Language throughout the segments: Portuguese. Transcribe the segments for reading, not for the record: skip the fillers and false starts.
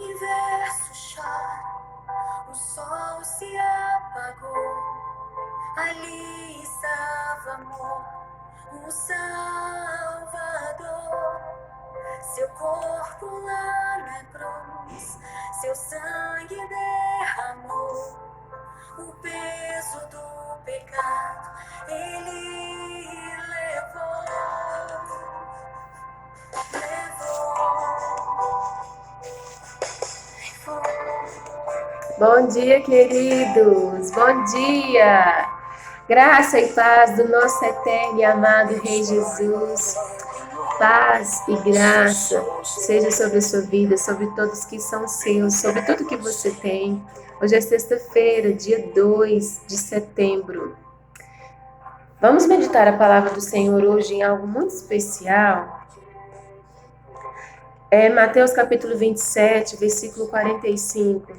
universo chora, o sol se apagou. Ali estava amor, o Salvador. Seu corpo lá na cruz, seu sangue derramou. O peso do pecado ele levou. Bom dia, queridos! Bom dia! Graça e paz do nosso eterno e amado Rei Jesus. Paz e graça seja sobre a sua vida, sobre todos que são seus, sobre tudo que você tem. Hoje é sexta-feira, dia 2 de setembro. Vamos meditar a palavra do Senhor hoje em algo muito especial. É Mateus capítulo 27, versículo 45.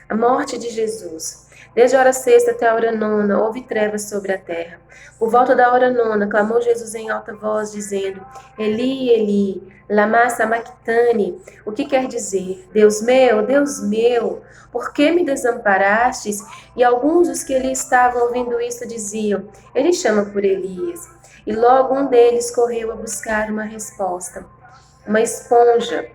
A morte de Jesus. Desde a hora sexta até a hora nona, houve trevas sobre a terra. Por volta da hora nona, clamou Jesus em alta voz, dizendo: Eli, Eli, lama sabachthani. O que quer dizer? Deus meu, por que me desamparastes? E alguns dos que ali estavam ouvindo isso diziam: Ele chama por Elias. E logo um deles correu a buscar uma resposta. Uma esponja,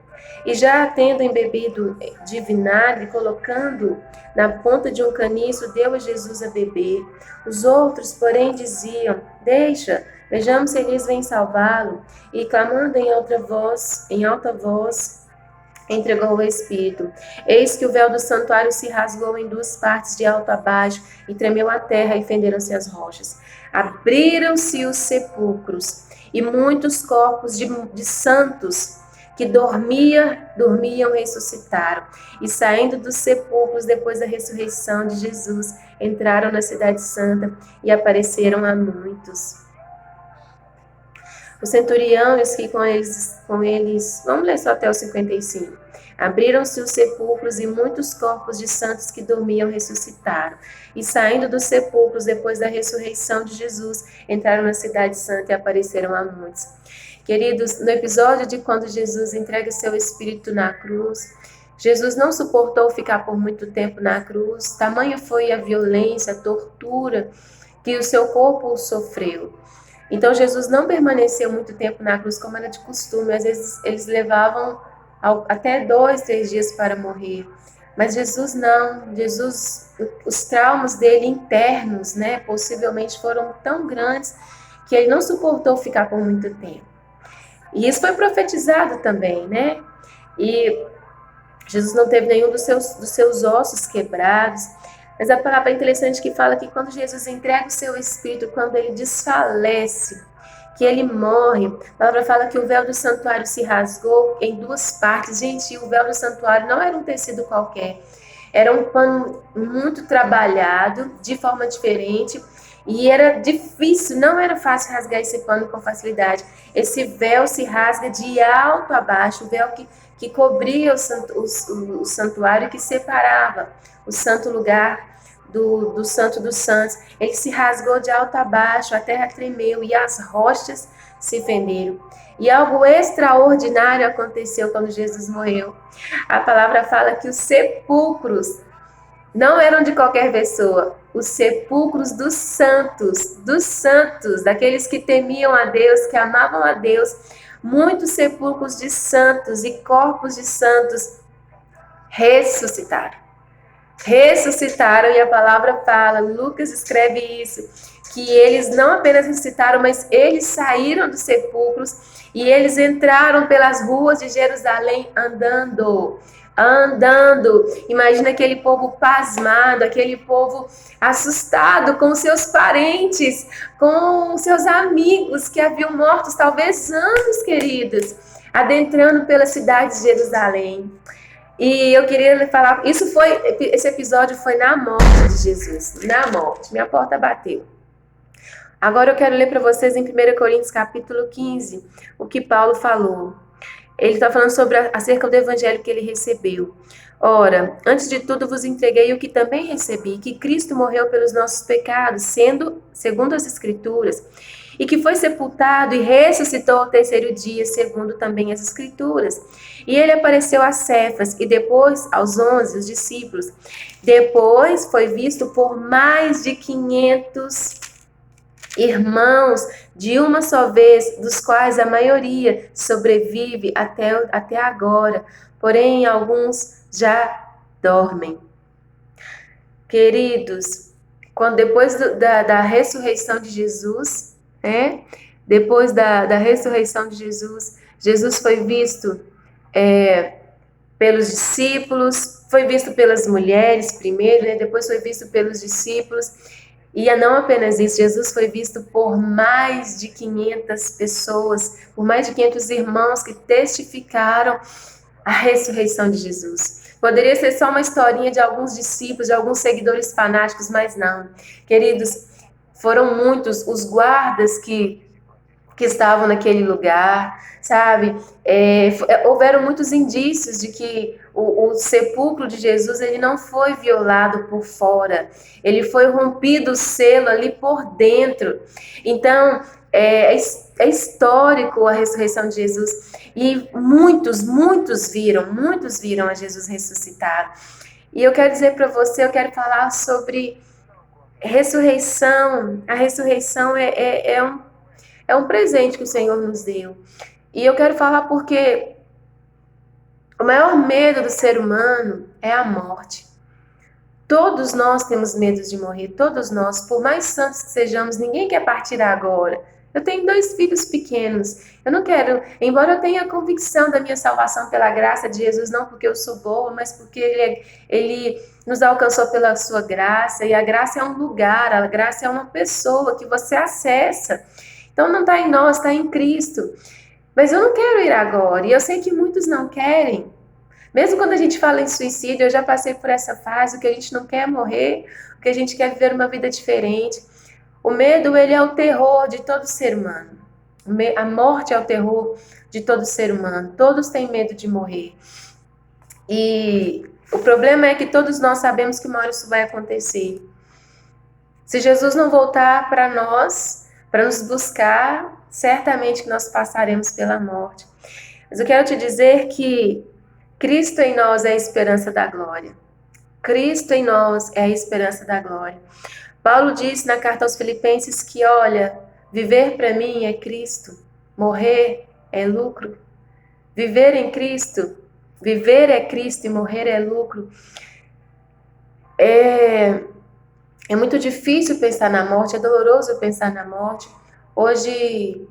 e já tendo embebido de vinagre, colocando na ponta de um caniço, deu a Jesus a beber. Os outros, porém, diziam: Deixa, vejamos se eles vêm salvá-lo. E clamando em alta voz, entregou o Espírito. Eis que o véu do santuário se rasgou em duas partes, de alto a baixo, e tremeu a terra, e fenderam-se as rochas. Abriram-se os sepulcros, e muitos corpos de santos que dormiam ressuscitaram. E saindo dos sepulcros, depois da ressurreição de Jesus, entraram na cidade santa e apareceram a muitos. O centurião e os que com eles, vamos ler só até o 55. Abriram-se os sepulcros e muitos corpos de santos que dormiam ressuscitaram. E saindo dos sepulcros, depois da ressurreição de Jesus, entraram na cidade santa e apareceram a muitos. Queridos, no episódio de quando Jesus entrega seu espírito na cruz, Jesus não suportou ficar por muito tempo na cruz, tamanha foi a violência, a tortura que o seu corpo sofreu. Então Jesus não permaneceu muito tempo na cruz como era de costume, às vezes eles levavam até 2, 3 dias para morrer. Mas Jesus não, Jesus, os traumas dele internos, né, possivelmente foram tão grandes que ele não suportou ficar por muito tempo. E isso foi profetizado também, né? E Jesus não teve nenhum dos seus ossos quebrados. Mas a palavra é interessante que fala que quando Jesus entrega o seu espírito, quando ele desfalece, que ele morre, a palavra fala que o véu do santuário se rasgou em duas partes. Gente, o véu do santuário não era um tecido qualquer. Era um pano muito trabalhado, de forma diferente. E era difícil, não era fácil rasgar esse pano com facilidade. Esse véu se rasga de alto a baixo, o véu que cobria o santuário, que separava o santo lugar do santo dos santos. Ele se rasgou de alto a baixo, a terra tremeu e as rochas se fenderam. E algo extraordinário aconteceu quando Jesus morreu. A palavra fala que os sepulcros não eram de qualquer pessoa, os sepulcros dos santos, daqueles que temiam a Deus, que amavam a Deus. Muitos sepulcros de santos e corpos de santos ressuscitaram. Ressuscitaram, e a palavra fala, Lucas escreve isso, que eles não apenas ressuscitaram, mas eles saíram dos sepulcros e eles entraram pelas ruas de Jerusalém andando. Imagina aquele povo pasmado, aquele povo assustado com seus parentes, com seus amigos que haviam mortos talvez anos, queridos, adentrando pela cidade de Jerusalém. E eu queria falar, esse episódio foi na morte de Jesus, na morte, minha porta bateu. Agora eu quero ler para vocês em 1 Coríntios capítulo 15, o que Paulo falou. Ele está falando sobre acerca do evangelho que ele recebeu. Ora, antes de tudo vos entreguei o que também recebi, que Cristo morreu pelos nossos pecados, sendo segundo as Escrituras, e que foi sepultado e ressuscitou ao terceiro dia, segundo também as Escrituras. E ele apareceu a Cefas e depois aos 11, os discípulos. Depois foi visto por mais de 500 irmãos de uma só vez, dos quais a maioria sobrevive até agora, porém alguns já dormem. Queridos, depois da ressurreição de Jesus, depois da ressurreição de Jesus, Jesus foi visto pelos discípulos, foi visto pelas mulheres primeiro, depois foi visto pelos discípulos. E não apenas isso, Jesus foi visto por mais de 500 pessoas, por mais de 500 irmãos que testificaram a ressurreição de Jesus. Poderia ser só uma historinha de alguns discípulos, de alguns seguidores fanáticos, mas não. Queridos, foram muitos os guardas que estavam naquele lugar, sabe? Houveram muitos indícios de que o sepulcro de Jesus ele não foi violado por fora, ele foi rompido o selo ali por dentro. Então, é histórico a ressurreição de Jesus. E muitos viram a Jesus ressuscitado. E eu quero dizer para você, eu quero falar sobre ressurreição. A ressurreição é um presente que o Senhor nos deu. E eu quero falar porque o maior medo do ser humano é a morte. Todos nós temos medo de morrer, todos nós, por mais santos que sejamos, ninguém quer partir agora. Eu tenho 2 filhos pequenos, eu não quero, embora eu tenha a convicção da minha salvação pela graça de Jesus, não porque eu sou boa, mas porque ele nos alcançou pela sua graça, e a graça é um lugar, a graça é uma pessoa que você acessa. Então não está em nós, está em Cristo. Mas eu não quero ir agora, e eu sei que muitos não querem. Mesmo quando a gente fala em suicídio, eu já passei por essa fase, o que a gente não quer morrer, o que a gente quer viver uma vida diferente. O medo, ele é o terror de todo ser humano. A morte é o terror de todo ser humano. Todos têm medo de morrer. E o problema é que todos nós sabemos que uma hora isso vai acontecer. Se Jesus não voltar para nós, para nos buscar, certamente que nós passaremos pela morte. Mas eu quero te dizer que Cristo em nós é a esperança da glória. Cristo em nós é a esperança da glória. Paulo disse na carta aos Filipenses que, olha, viver para mim é Cristo, morrer é lucro. Viver em Cristo, viver é Cristo e morrer é lucro. É muito difícil pensar na morte, é doloroso pensar na morte. Hoje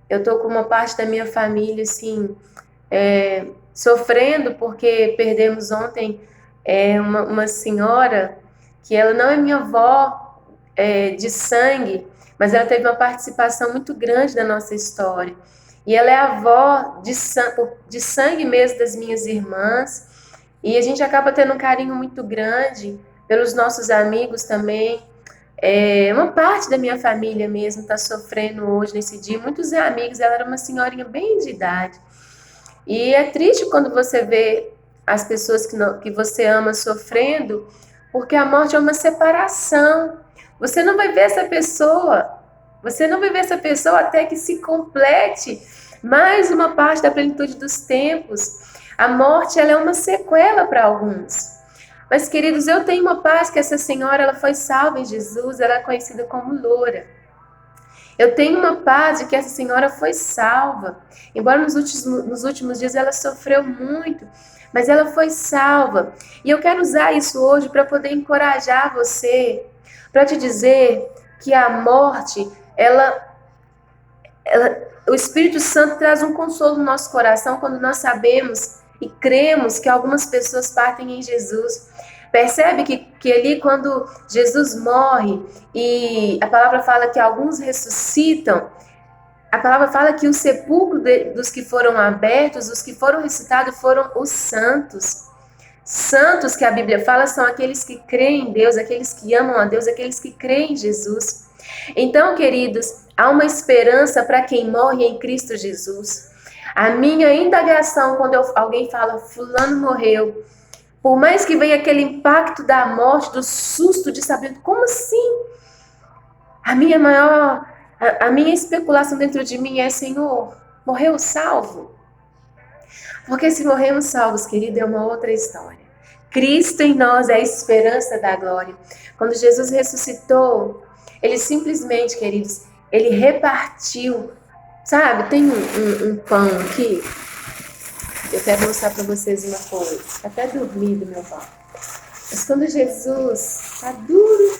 eu estou com uma parte da minha família, assim, sofrendo porque perdemos ontem uma senhora que ela não é minha avó de sangue, mas ela teve uma participação muito grande na nossa história. E ela é avó de sangue mesmo das minhas irmãs, e a gente acaba tendo um carinho muito grande pelos nossos amigos também. Uma parte da minha família mesmo está sofrendo hoje, nesse dia. Muitos amigos, ela era uma senhorinha bem de idade. E é triste quando você vê as pessoas que você ama sofrendo, porque a morte é uma separação. Você não vai ver essa pessoa até que se complete mais uma parte da plenitude dos tempos. A morte, ela é uma sequela para alguns. Mas, queridos, eu tenho uma paz que essa senhora, ela foi salva em Jesus, ela é conhecida como Loura. Eu tenho uma paz de que essa senhora foi salva. Embora nos últimos dias ela sofreu muito, mas ela foi salva. E eu quero usar isso hoje para poder encorajar você, para te dizer que a morte, o Espírito Santo traz um consolo no nosso coração quando nós sabemos e cremos que algumas pessoas partem em Jesus. Percebe que ali quando Jesus morre e a palavra fala que alguns ressuscitam, a palavra fala que o sepulcro dos que foram abertos, os que foram ressuscitados foram os santos. Santos que a Bíblia fala são aqueles que creem em Deus, aqueles que amam a Deus, aqueles que creem em Jesus. Então, queridos, há uma esperança para quem morre em Cristo Jesus. A minha indagação quando alguém fala fulano morreu, por mais que venha aquele impacto da morte, do susto de saber como assim? A minha especulação dentro de mim é, Senhor, morreu salvo? Porque se morremos salvos, querido, é uma outra história. Cristo em nós é a esperança da glória. Quando Jesus ressuscitou, ele simplesmente, queridos, ele repartiu. Sabe, tem um pão aqui. Eu quero mostrar para vocês uma coisa. Até dormi do meu pão. Mas quando Jesus, tá duro,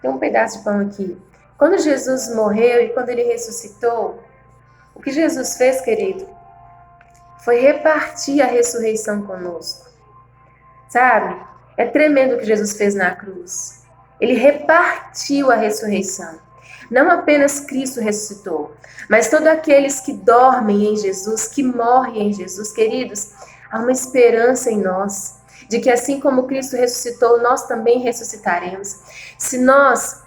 tem um pedaço de pão aqui. Quando Jesus morreu e quando ele ressuscitou, o que Jesus fez, querido, foi repartir a ressurreição conosco. Sabe? É tremendo o que Jesus fez na cruz. Ele repartiu a ressurreição. Não apenas Cristo ressuscitou, mas todos aqueles que dormem em Jesus, que morrem em Jesus, queridos, há uma esperança em nós, de que assim como Cristo ressuscitou, nós também ressuscitaremos. Se nós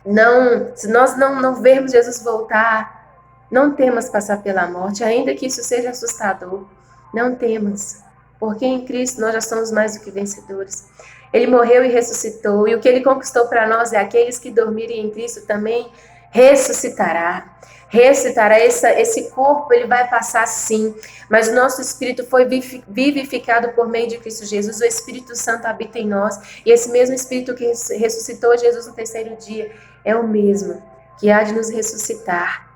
não vermos Jesus voltar, não temas passar pela morte, ainda que isso seja assustador, não temas, porque em Cristo nós já somos mais do que vencedores. Ele morreu e ressuscitou, e o que ele conquistou para nós é aqueles que dormirem em Cristo também ressuscitará. Ressuscitará, esse corpo ele vai passar sim, mas o nosso espírito foi vivificado por meio de Cristo Jesus, o Espírito Santo habita em nós, e esse mesmo Espírito que ressuscitou Jesus no terceiro dia é o mesmo que há de nos ressuscitar.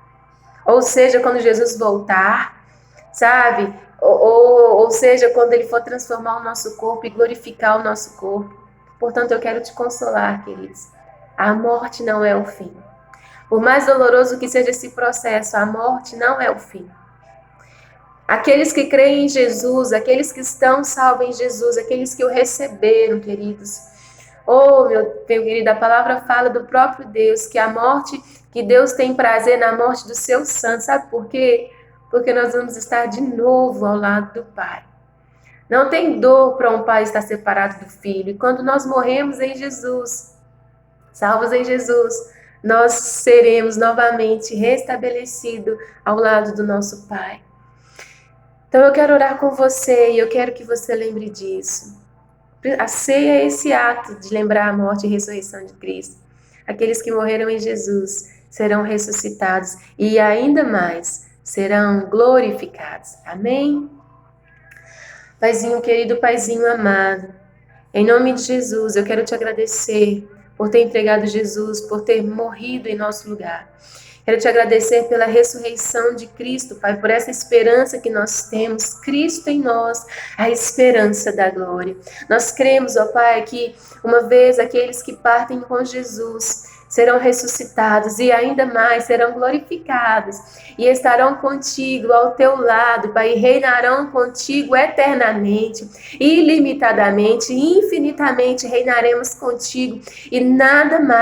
Ou seja, quando Jesus voltar, sabe? Ou seja, quando ele for transformar o nosso corpo e glorificar o nosso corpo. Portanto, eu quero te consolar, queridos. A morte não é o fim. Por mais doloroso que seja esse processo, a morte não é o fim. Aqueles que creem em Jesus, aqueles que estão salvos em Jesus, aqueles que o receberam, queridos. Oh, meu querido, a palavra fala do próprio Deus, que a morte, que Deus tem prazer na morte dos seus santos. Sabe por quê? Porque nós vamos estar de novo ao lado do Pai. Não tem dor para um pai estar separado do filho. E quando nós morremos em Jesus, salvos em Jesus, nós seremos novamente restabelecidos ao lado do nosso Pai. Então eu quero orar com você e eu quero que você lembre disso. A ceia é esse ato de lembrar a morte e ressurreição de Cristo. Aqueles que morreram em Jesus serão ressuscitados e ainda mais serão glorificados. Amém? Paizinho querido, Paizinho amado, em nome de Jesus, eu quero te agradecer por ter entregado Jesus, por ter morrido em nosso lugar. Quero te agradecer pela ressurreição de Cristo, Pai, por essa esperança que nós temos, Cristo em nós, a esperança da glória. Nós cremos, ó Pai, que uma vez aqueles que partem com Jesus serão ressuscitados e ainda mais serão glorificados e estarão contigo ao teu lado, Pai, e reinarão contigo eternamente, ilimitadamente, infinitamente reinaremos contigo e nada mais